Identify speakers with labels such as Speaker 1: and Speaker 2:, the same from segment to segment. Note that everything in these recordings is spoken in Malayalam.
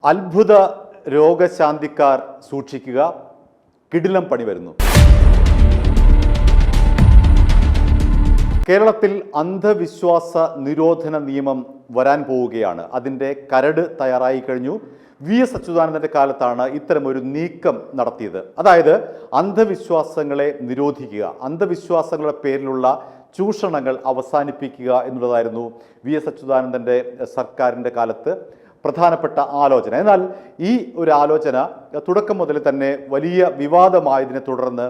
Speaker 1: അത്ഭുത രോഗശാന്തിക്കാർ സൂക്ഷിക്കുക, കിടിലം പണി വരുന്നു. കേരളത്തിൽ അന്ധവിശ്വാസ നിരോധന നിയമം വരാൻ പോവുകയാണ്. അതിൻ്റെ കരട് തയ്യാറായി കഴിഞ്ഞു. വി.എസ്. അച്യുതാനന്ദൻ്റെ കാലത്താണ് ഇത്തരമൊരു നീക്കം നടത്തിയത്. അതായത് അന്ധവിശ്വാസങ്ങളെ നിരോധിക്കുക, അന്ധവിശ്വാസങ്ങളുടെ പേരിലുള്ള ചൂഷണങ്ങൾ അവസാനിപ്പിക്കുക എന്നുള്ളതായിരുന്നു വി.എസ്. അച്യുതാനന്ദൻ്റെ സർക്കാരിൻ്റെ കാലത്ത് പ്രധാനപ്പെട്ട ആലോചന. എന്നാൽ ഈ ഒരു ആലോചന തുടക്കം മുതൽ തന്നെ വലിയ വിവാദമായതിനെ തുടർന്ന്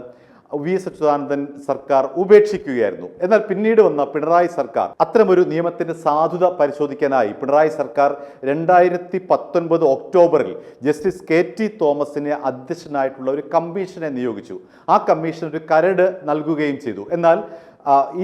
Speaker 1: വി.എസ്. അച്യുതാനന്ദൻ സർക്കാർ ഉപേക്ഷിക്കുകയായിരുന്നു. എന്നാൽ പിന്നീട് വന്ന പിണറായി സർക്കാർ അത്തരമൊരു നിയമത്തിന്റെ സാധുത പരിശോധിക്കാനായി പിണറായി സർക്കാർ 2019 ഒക്ടോബറിൽ ജസ്റ്റിസ് കെ.ടി. തോമസിനെ അധ്യക്ഷനായിട്ടുള്ള ഒരു കമ്മീഷനെ നിയോഗിച്ചു. ആ കമ്മീഷൻ ഒരു കരട് നൽകുകയും ചെയ്തു. എന്നാൽ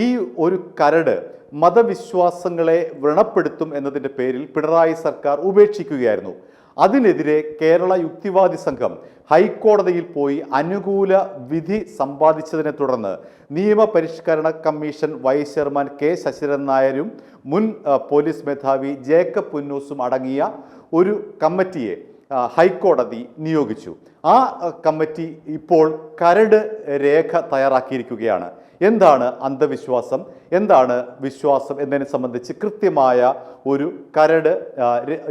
Speaker 1: ഈ ഒരു കരട് മതവിശ്വാസങ്ങളെ വ്രണപ്പെടുത്തും എന്നതിൻ്റെ പേരിൽ പിണറായി സർക്കാർ ഉപേക്ഷിക്കുകയായിരുന്നു. അതിനെതിരെ കേരള യുക്തിവാദി സംഘം ഹൈക്കോടതിയിൽ പോയി അനുകൂല വിധി സമ്പാദിച്ചതിനെ തുടർന്ന് നിയമപരിഷ്കരണ commission vice chairman K Sasidharan നായരും മുൻ പോലീസ് മേധാവി ജേക്കബ് പുന്നൂസും അടങ്ങിയ ഒരു കമ്മിറ്റിയെ ഹൈക്കോടതി നിയോഗിച്ചു. ആ കമ്മിറ്റി ഇപ്പോൾ കരട് രേഖ തയ്യാറാക്കിയിരിക്കുകയാണ്. എന്താണ് അന്ധവിശ്വാസം, എന്താണ് വിശ്വാസം എന്നതിനെ സംബന്ധിച്ച് കൃത്യമായ ഒരു കരട്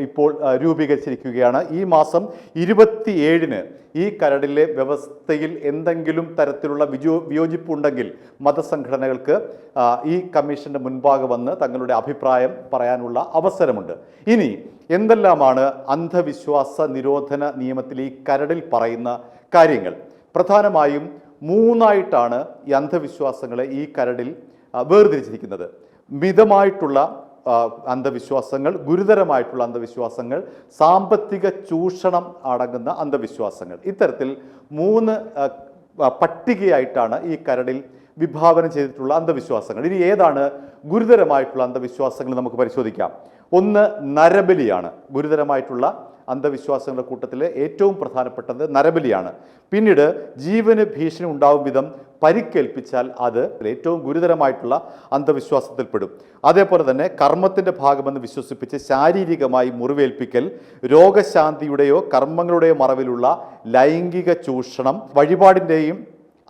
Speaker 1: ഇപ്പോൾ രൂപീകരിച്ചിരിക്കുകയാണ്. ഈ മാസം 27-ന് ഈ കരടിലെ വ്യവസ്ഥയിൽ എന്തെങ്കിലും തരത്തിലുള്ള വിയോജിപ്പുണ്ടെങ്കിൽ മതസംഘടനകൾക്ക് ഈ കമ്മീഷന്റെ മുൻപാകെ വന്ന് തങ്ങളുടെ അഭിപ്രായം പറയാനുള്ള അവസരമുണ്ട്. ഇനി എന്തെല്ലാമാണ് അന്ധവിശ്വാസ നിരോധന നിയമത്തിൽ ഈ കരടിൽ പറയുന്ന കാര്യങ്ങൾ? പ്രധാനമായും 3ആയിട്ടാണ് ഈ അന്ധവിശ്വാസങ്ങളെ ഈ കരടിൽ വേർതിരിച്ചിരിക്കുന്നത്. മിതമായിട്ടുള്ള അന്ധവിശ്വാസങ്ങൾ, ഗുരുതരമായിട്ടുള്ള അന്ധവിശ്വാസങ്ങൾ, സാമ്പത്തിക ചൂഷണം അടങ്ങുന്ന അന്ധവിശ്വാസങ്ങൾ. ഇത്തരത്തിൽ 3 പട്ടികയായിട്ടാണ് ഈ കരടിൽ വിഭാവനം ചെയ്തിട്ടുള്ള അന്ധവിശ്വാസങ്ങൾ. ഇനി ഏതാണ് ഗുരുതരമായിട്ടുള്ള അന്ധവിശ്വാസങ്ങൾ നമുക്ക് പരിശോധിക്കാം. ഒന്ന് നരബലിയാണ്. ഗുരുതരമായിട്ടുള്ള അന്ധവിശ്വാസങ്ങളുടെ കൂട്ടത്തിൽ ഏറ്റവും പ്രധാനപ്പെട്ടത് നരബലിയാണ്. പിന്നീട് ജീവന് ഭീഷണി ഉണ്ടാവും വിധം പരിക്കേൽപ്പിച്ചാൽ അത് ഏറ്റവും ഗുരുതരമായിട്ടുള്ള അന്ധവിശ്വാസത്തിൽപ്പെടും. അതേപോലെ തന്നെ കർമ്മത്തിൻ്റെ ഭാഗമെന്ന് വിശ്വസിപ്പിച്ച് ശാരീരികമായി മുറിവേൽപ്പിക്കൽ, രോഗശാന്തിയുടെയോ കർമ്മങ്ങളുടെയോ മറവിലുള്ള ലൈംഗിക ചൂഷണം, വഴിപാടിൻ്റെയും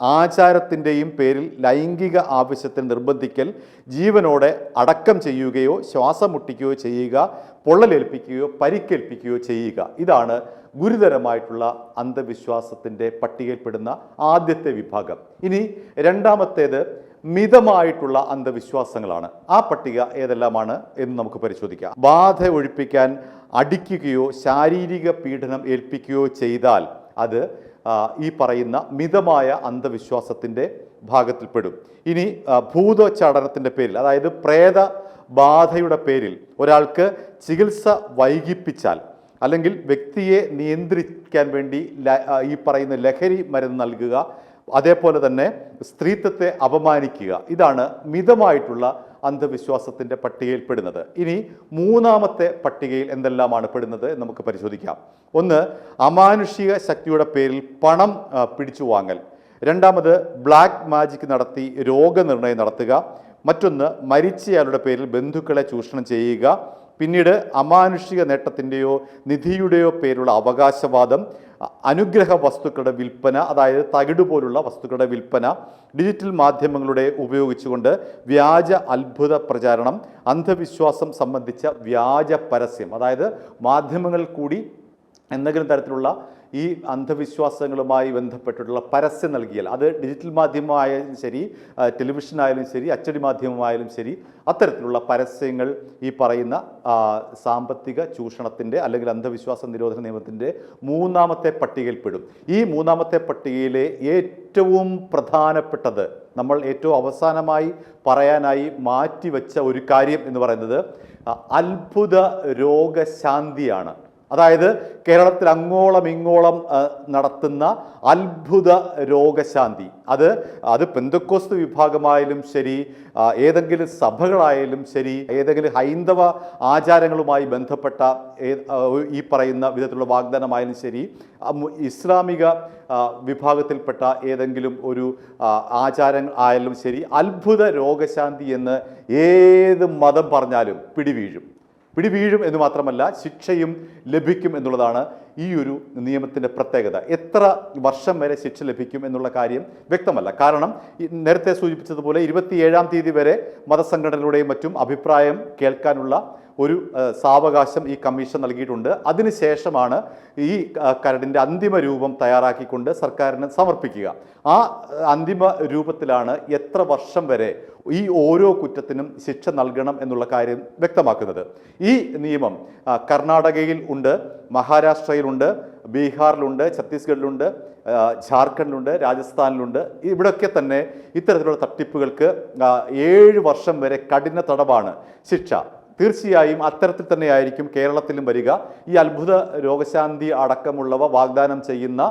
Speaker 1: ആചാരത്തിൻ്റെയും പേരിൽ ലൈംഗിക ആവശ്യത്തിന് നിർബന്ധിക്കൽ, ജീവനോടെ അടക്കം ചെയ്യുകയോ ശ്വാസം മുട്ടിക്കുകയോ ചെയ്യുക, പൊള്ളലേൽപ്പിക്കുകയോ പരിക്കേൽപ്പിക്കുകയോ ചെയ്യുക. ഇതാണ് ഗുരുതരമായിട്ടുള്ള അന്ധവിശ്വാസത്തിൻ്റെ പട്ടികയിൽപ്പെടുന്ന ആദ്യത്തെ വിഭാഗം. ഇനി രണ്ടാമത്തേത് മിതമായിട്ടുള്ള അന്ധവിശ്വാസങ്ങളാണ്. ആ പട്ടിക ഏതെല്ലാമാണ് എന്ന് നമുക്ക് പരിശോധിക്കാം. ബാധ ഒഴിപ്പിക്കാൻ അടിക്കുകയോ ശാരീരിക പീഡനം ഏൽപ്പിക്കുകയോ ചെയ്താൽ അത് ഈ പറയുന്ന മിതമായ അന്ധവിശ്വാസത്തിൻ്റെ ഭാഗത്തിൽപ്പെടും. ഇനി ഭൂതോച്ചാടനത്തിൻ്റെ പേരിൽ, അതായത് പ്രേത ബാധയുടെ പേരിൽ ഒരാൾക്ക് ചികിത്സ വൈകിപ്പിച്ചാൽ, അല്ലെങ്കിൽ വ്യക്തിയെ നിയന്ത്രിക്കാൻ വേണ്ടി ഈ പറയുന്ന ലഹരി മരുന്ന് നൽകുക, അതേപോലെ തന്നെ സ്ത്രീത്വത്തെ അപമാനിക്കുക, ഇതാണ് മിതമായിട്ടുള്ള അന്ധവിശ്വാസത്തിൻ്റെ പട്ടികയിൽപ്പെടുന്നത്. ഇനി 3ആമത്തെ പട്ടികയിൽ എന്തെല്ലാമാണ് പെടുന്നത് നമുക്ക് പരിശോധിക്കാം. ഒന്ന്, അമാനുഷിക ശക്തിയുടെ പേരിൽ പണം പിടിച്ചു വാങ്ങൽ. രണ്ടാമത്, ബ്ലാക്ക് മാജിക് നടത്തി രോഗനിർണയം നടത്തുക. മറ്റൊന്ന്, മരിച്ചയാളുടെ പേരിൽ ബന്ധുക്കളെ ചൂഷണം ചെയ്യുക. പിന്നീട് അമാനുഷിക നേട്ടത്തിൻ്റെയോ നിധിയുടെയോ പേരുള്ള അവകാശവാദം, അനുഗ്രഹ വസ്തുക്കളുടെ വിൽപ്പന, അതായത് തകിട് പോലുള്ള വസ്തുക്കളുടെ വിൽപ്പന, ഡിജിറ്റൽ മാധ്യമങ്ങളുടെ ഉപയോഗിച്ചുകൊണ്ട് വ്യാജ അത്ഭുത പ്രചാരണം, അന്ധവിശ്വാസം സംബന്ധിച്ച വ്യാജ പരസ്യം, അതായത് മാധ്യമങ്ങളിൽ കൂടി എന്തെങ്കിലും തരത്തിലുള്ള ഈ അന്ധവിശ്വാസങ്ങളുമായി ബന്ധപ്പെട്ടിട്ടുള്ള പരസ്യം നൽകിയാൽ, അത് ഡിജിറ്റൽ മാധ്യമമായാലും ശരി, ടെലിവിഷനായാലും ശരി, അച്ചടി മാധ്യമമായാലും ശരി, അത്തരത്തിലുള്ള പരസ്യങ്ങൾ ഈ പറയുന്ന സാമ്പത്തിക ചൂഷണത്തിൻ്റെ അല്ലെങ്കിൽ അന്ധവിശ്വാസ നിരോധന നിയമത്തിൻ്റെ 3ആമത്തെ പട്ടികയിൽപ്പെടും. ഈ 3ആമത്തെ പട്ടികയിലെ ഏറ്റവും പ്രധാനപ്പെട്ടത്, നമ്മൾ ഏറ്റവും അവസാനമായി പറയാനായി മാറ്റിവെച്ച ഒരു കാര്യം എന്ന് പറയുന്നത് അത്ഭുത രോഗശാന്തിയാണ്. അതായത് കേരളത്തിൽ അങ്ങോളം ഇങ്ങോളം നടത്തുന്ന അത്ഭുത രോഗശാന്തി, അത് പെന്തക്കോസ്ത് വിഭാഗമായാലും ശരി, ഏതെങ്കിലും സഭകളായാലും ശരി, ഏതെങ്കിലും ഹൈന്ദവ ആചാരങ്ങളുമായി ബന്ധപ്പെട്ട ഈ പറയുന്ന വിധത്തിലുള്ള വാഗ്ദാനമായാലും ശരി, ഇസ്ലാമിക വിഭാഗത്തിൽപ്പെട്ട ഏതെങ്കിലും ഒരു ആചാരം ആയാലും ശരി, അത്ഭുത രോഗശാന്തി എന്ന് ഏത് മതം പറഞ്ഞാലും പിടിവീഴും. പിടിവീഴും എന്ന് മാത്രമല്ല ശിക്ഷയും ലഭിക്കും എന്നുള്ളതാണ് ഈ ഒരു നിയമത്തിൻ്റെ പ്രത്യേകത. എത്ര വർഷം വരെ ശിക്ഷ ലഭിക്കും എന്നുള്ള കാര്യം വ്യക്തമല്ല. കാരണം നേരത്തെ സൂചിപ്പിച്ചതുപോലെ 27-ാം തീയതി വരെ മതസംഘടനകളുടെയും മറ്റും അഭിപ്രായം കേൾക്കാനുള്ള ഒരു സാവകാശം ഈ കമ്മീഷൻ നൽകിയിട്ടുണ്ട്. അതിനുശേഷമാണ് ഈ കരടിൻ്റെ അന്തിമ രൂപം തയ്യാറാക്കിക്കൊണ്ട് സർക്കാരിന് സമർപ്പിക്കുക. ആ അന്തിമ രൂപത്തിലാണ് എത്ര വർഷം വരെ ഈ ഓരോ കുറ്റത്തിനും ശിക്ഷ നൽകണം എന്നുള്ള കാര്യം വ്യക്തമാക്കുന്നത്. ഈ നിയമം കർണാടകയിൽ ഉണ്ട്, മഹാരാഷ്ട്രയിലുണ്ട്, ബീഹാറിലുണ്ട്, ഛത്തീസ്ഗഡിലുണ്ട്, ജാർഖണ്ഡിലുണ്ട്, രാജസ്ഥാനിലുണ്ട്. ഇവിടെയൊക്കെ തന്നെ ഇത്തരത്തിലുള്ള തട്ടിപ്പുകൾക്ക് 7 വർഷം വരെ കഠിന തടവാണ് ശിക്ഷ. തീർച്ചയായും അത്തരത്തിൽ തന്നെയായിരിക്കും കേരളത്തിലും വരിക. ഈ അത്ഭുത രോഗശാന്തി അടക്കമുള്ളവ വാഗ്ദാനം ചെയ്യുന്ന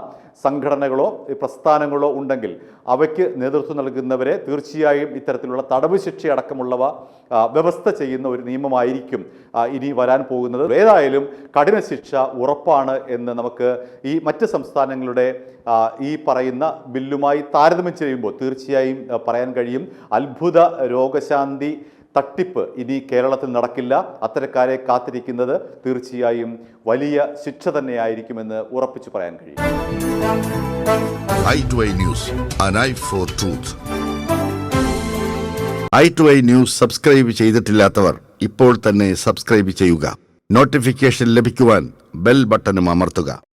Speaker 1: സംഘടനകളോ പ്രസ്ഥാനങ്ങളോ ഉണ്ടെങ്കിൽ അവയ്ക്ക് നേതൃത്വം നൽകുന്നവരെ തീർച്ചയായും ഇത്തരത്തിലുള്ള തടവ് ശിക്ഷ അടക്കമുള്ളവ വ്യവസ്ഥ ചെയ്യുന്ന ഒരു നിയമമായിരിക്കും ഇനി വരാൻ പോകുന്നത്. ഏതായാലും കഠിന ശിക്ഷ ഉറപ്പാണ് എന്ന് നമുക്ക് ഈ മറ്റ് സംസ്ഥാനങ്ങളുടെ ഈ പറയുന്ന ബില്ലുമായി താരതമ്യം ചെയ്യുമ്പോൾ തീർച്ചയായും പറയാൻ കഴിയും. അത്ഭുത രോഗശാന്തി തട്ടിപ്പ് ഇനി കേരളത്തിൽ നടക്കില്ല. അത്തരക്കാരെ കാത്തിരിക്കുന്നത് തീർച്ചയായും വലിയ ശിക്ഷ തന്നെയായിരിക്കുമെന്ന് ഉറപ്പിച്ചു പറയാൻ കഴിയും.
Speaker 2: i2i News, an eye for truth. i2i News subscribe ചെയ്തിട്ടില്ലാത്തവർ ഇപ്പോൾ തന്നെ സബ്സ്ക്രൈബ് ചെയ്യുക. നോട്ടിഫിക്കേഷൻ ലഭിക്കുവാൻ ബെൽ ബട്ടണും അമർത്തുക.